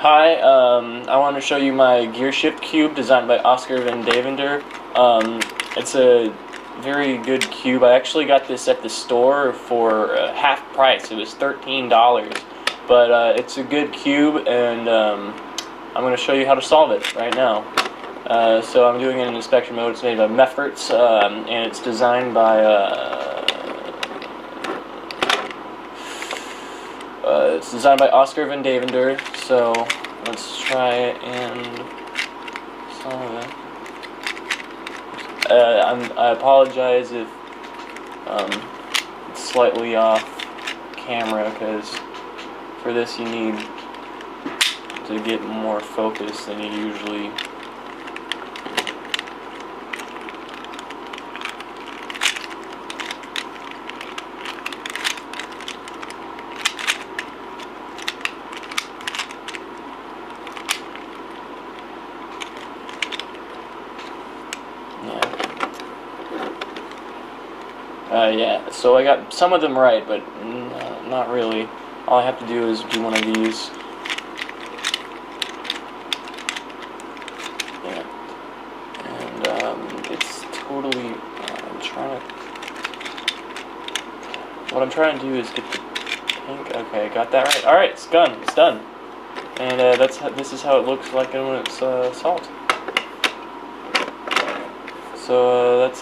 Hi, I want to show you my Gearshift cube designed by Oskar and Deventer. It's a very good cube. I actually got this at the store for half price. It was $13, but it's a good cube, and I'm going to show you how to solve it right now. So I'm doing it in inspection mode. It's made by Meffert, and it's designed by Oskar and Deventer. So let's try and solve it. I apologize if it's slightly off camera, because for this you need to get more focus than you usually. Yeah, so I got some of them right, but not really. All I have to do is do one of these. Yeah. And it's totally, what I'm trying to do is get the pink. Okay, got that right. Alright, it's done. It's done. And this is how it looks like when it's solved. So that's